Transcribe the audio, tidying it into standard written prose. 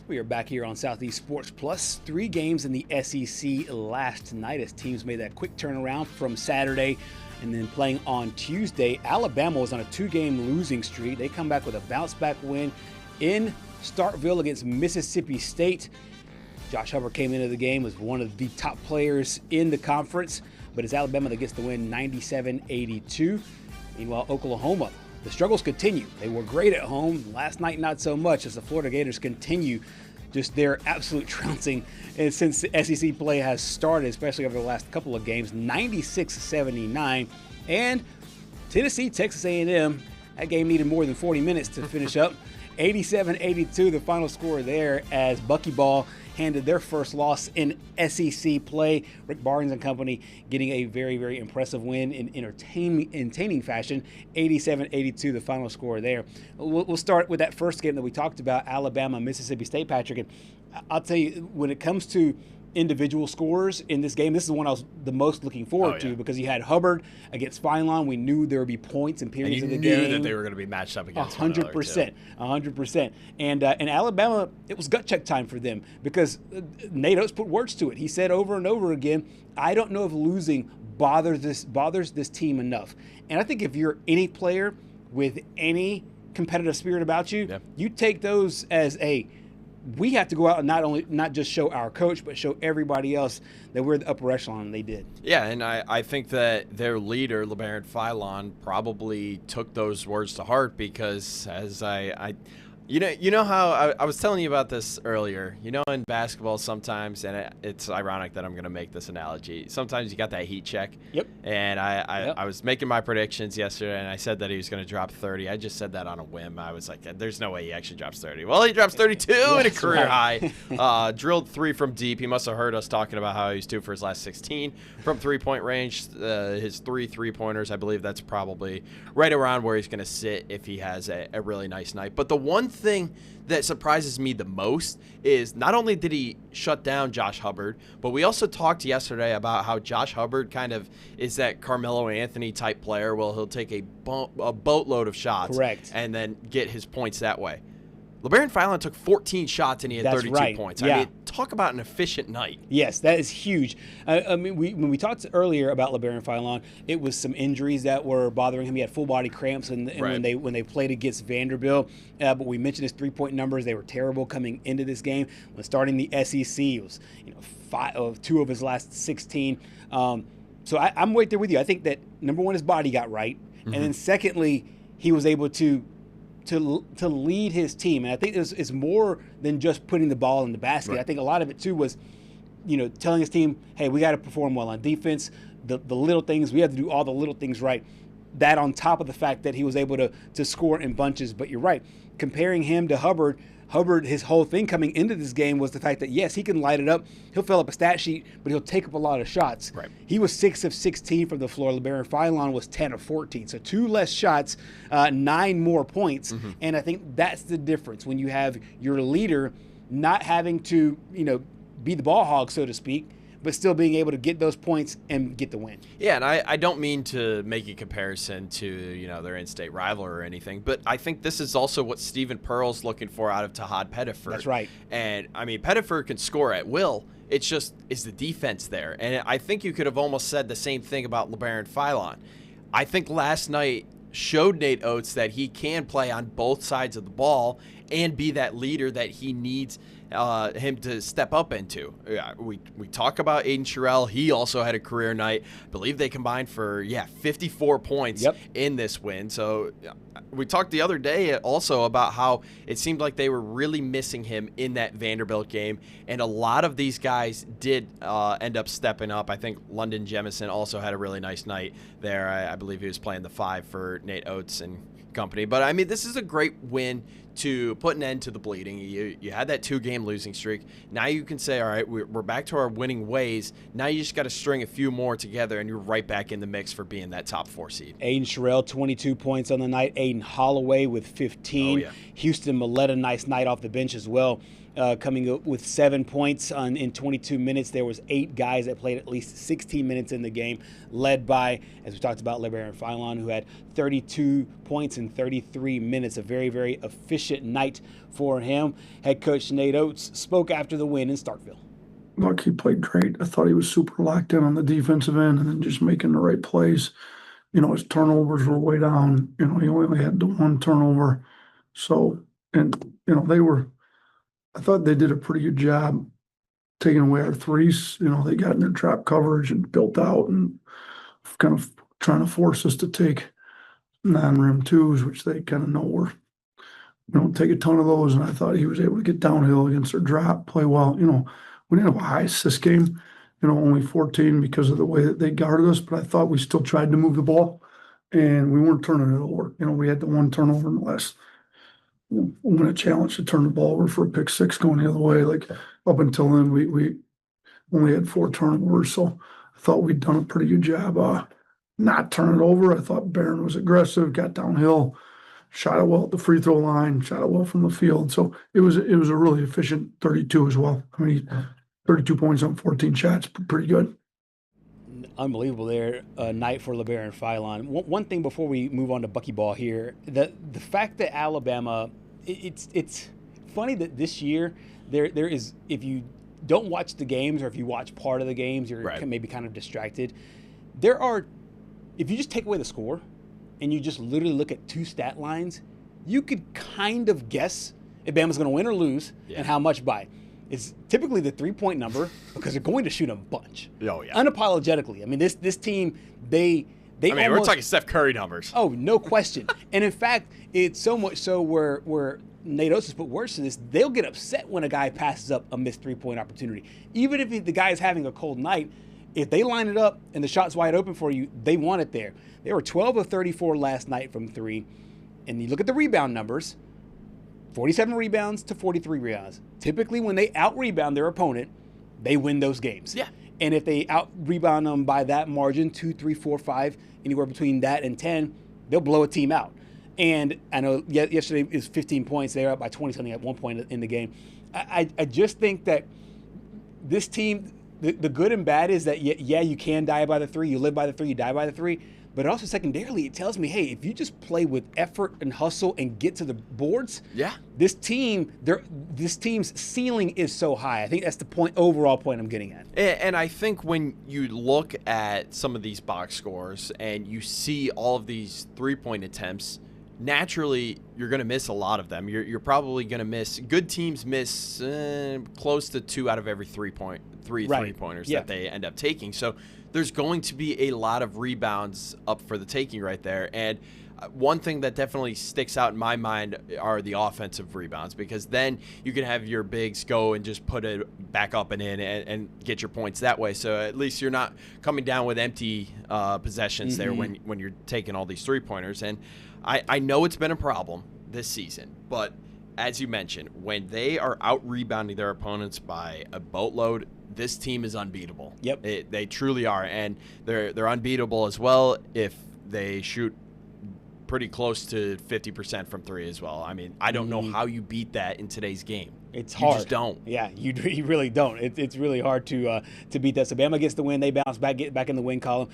We are back here on Southeast Sports Plus. 3 games in the SEC last night as teams made that quick turnaround from Saturday and then playing on Tuesday. Alabama was on a 2-game losing streak. They come back with a bounce-back win in Starkville against Mississippi State. Josh Hubbard came into the game as one of the top players in the conference, but it's Alabama that gets the win 97-82. Meanwhile, Oklahoma, the struggles continue. They were great at home. Last night, not so much, as the Florida Gators continue just their absolute trouncing since the SEC play has started, especially over the last couple of games, 96-79. And Tennessee, Texas A&M, that game needed more than 40 minutes to finish up. 87-82, the final score there, as Buckyball handed their first loss in SEC play. Rick Barnes and company getting a very, very impressive win in entertaining fashion. 87-82, the final score there. We'll start with that first game that we talked about, Alabama, Mississippi State, Patrick. And I'll tell you, when it comes to individual scores in this game, this is the one I was the most looking forward to, because you had Hubbard against Philon. We knew there would be points and periods of the game. You knew that they were going to be matched up against 100%. 100%. And Alabama, it was gut check time for them, because Nate Oates put words to it. He said over and over again, I don't know if losing bothers this team enough. And I think if you're any player with any competitive spirit about you, you take those as we have to go out and not just show our coach, but show everybody else that we're the upper echelon, and they did. Yeah, and I think that their leader, Labaron Philon, probably took those words to heart, because as you know how I was telling you about this earlier. You know, in basketball sometimes, and it's ironic that I'm going to make this analogy, sometimes you got that heat check. Yep. And I was making my predictions yesterday, and I said that he was going to drop 30. I just said that on a whim. I was like, there's no way he actually drops 30. Well, he drops 32 in a career high. Drilled 3 from deep. He must have heard us talking about how he's 2 for his last 16 from three-point range. His 3 3-pointers, I believe that's probably right around where he's going to sit if he has a really nice night. But the one thing that surprises me the most is not only did he shut down Josh Hubbard, but we also talked yesterday about how Josh Hubbard kind of is that Carmelo Anthony type player. Well, he'll take a boatload of shots, correct, and then get his points that way. Labaron Philon took 14 shots and he had 32 points. Yeah. I mean, talk about an efficient night. Yes, that is huge. I mean, when we talked earlier about Labaron Philon, it was some injuries that were bothering him. He had full body cramps, and when they played against Vanderbilt. But we mentioned his 3-point numbers; they were terrible coming into this game. When starting the SEC, it was 2 of his last 16. So I'm right there with you. I think that number one, his body got right, and then secondly, he was able to lead his team. And I think it's more than just putting the ball in the basket. Right. I think a lot of it too was, telling his team, hey, we got to perform well on defense. The little things, we have to do all the little things right. That on top of the fact that he was able to score in bunches. But you're right, comparing him to Hubbard, his whole thing coming into this game was the fact that, yes, he can light it up. He'll fill up a stat sheet, but he'll take up a lot of shots. Right. He was 6 of 16 from the floor. Labaron Philon was 10 of 14. So 2 less shots, 9 more points. And I think that's the difference when you have your leader not having to, be the ball hog, so to speak, but still being able to get those points and get the win. Yeah, and I don't mean to make a comparison to, their in-state rival or anything, but I think this is also what Stephen Pearl's looking for out of Tahad Pettiford. That's right. And, I mean, Pettiford can score at will. It's just, is the defense there? And I think you could have almost said the same thing about Labaron Philon. I think last night showed Nate Oates that he can play on both sides of the ball and be that leader that he needs him to step up into. We talk about Aiden Sherrill. He also had a career night. I believe they combined for 54 points in this win. So we talked the other day also about how it seemed like they were really missing him in that Vanderbilt game, and a lot of these guys did end up stepping up. I think London Jemison also had a really nice night there. I believe he was playing the 5 for Nate Oates and company. But I mean, this is a great win to put an end to the bleeding. You had that 2-game losing streak. Now you can say, all right, we're back to our winning ways. Now you just got to string a few more together, and you're right back in the mix for being that top 4 seed. Aiden Sherrill, 22 points on the night. Aiden Holloway with 15. Houston Millett, nice night off the bench as well. Coming up with 7 points in 22 minutes. There was 8 guys that played at least 16 minutes in the game, led by, as we talked about, Labaron Philon, who had 32 points in 33 minutes. A very, very efficient efficient night for him. Head coach Nate Oates spoke after the win in Starkville. Look, he played great. I thought he was super locked in on the defensive end and then just making the right plays. His turnovers were way down. He only had the one turnover. So, and, I thought they did a pretty good job taking away our threes. They got in their trap coverage and built out and kind of trying to force us to take non-rim twos, which they kind of know we don't take a ton of those. And I thought he was able to get downhill against their drop, play well. We didn't have a high assist game, only 14 because of the way that they guarded us, but I thought we still tried to move the ball and we weren't turning it over. We had the one turnover in the last, win a challenge to turn the ball over for a pick six going the other way. Like up until then, we only had 4 turnovers. So I thought we'd done a pretty good job not turning it over. I thought Barron was aggressive, got downhill, shot it well at the free throw line, shot it well from the field. So it was a really efficient 32 as well. 32 points on 14 shots, pretty good. Unbelievable there night for Labaron Philon. One thing before we move on to buckyball here, the fact that Alabama, it's funny that this year there is, if you don't watch the games or if you watch part of the games, you're maybe kind of distracted. If you just take away the score and you just literally look at 2 stat lines, you could kind of guess if Bama's going to win or lose and how much by. It's typically the 3-point number because they're going to shoot a bunch. Oh, yeah. Unapologetically. I mean, this team, we're talking Steph Curry numbers. Oh, no question. And in fact, it's so much so where Nate Oates has put words to this, they'll get upset when a guy passes up a missed 3-point opportunity. Even if the guy is having a cold night, if they line it up and the shot's wide open for you, they want it there. They were 12 of 34 last night from 3. And you look at the rebound numbers, 47 rebounds to 43 rebounds. Typically, when they out-rebound their opponent, they win those games. Yeah. And if they out-rebound them by that margin, 2, 3, 4, 5, anywhere between that and 10, they'll blow a team out. And I know yesterday is 15 points. They were up by 20-something at one point in the game. I just think that this team, the good and bad is that, you can die by the 3. You live by the 3, you die by the 3. But also secondarily, it tells me, hey, if you just play with effort and hustle and get to the boards, this team's ceiling is so high. I think that's the overall point I'm getting at. And I think when you look at some of these box scores and you see all of these 3-point attempts, naturally you're going to miss a lot of them. You're probably going to miss. Good teams miss close to 2 out of every 3-pointers that they end up taking. So there's going to be a lot of rebounds up for the taking right there. And one thing that definitely sticks out in my mind are the offensive rebounds, because then you can have your bigs go and just put it back up and in and get your points that way. So at least you're not coming down with empty possessions there when you're taking all these 3-pointers. And I know it's been a problem this season, but as you mentioned, when they are out-rebounding their opponents by a boatload, this team is unbeatable. Yep. They truly are, and they're unbeatable as well if they shoot pretty close to 50% from 3 as well. I mean, I don't know how you beat that in today's game. It's hard. You just don't. Yeah, you really don't. It's really hard to beat that. So Bama gets the win. They bounce back, get back in the win column.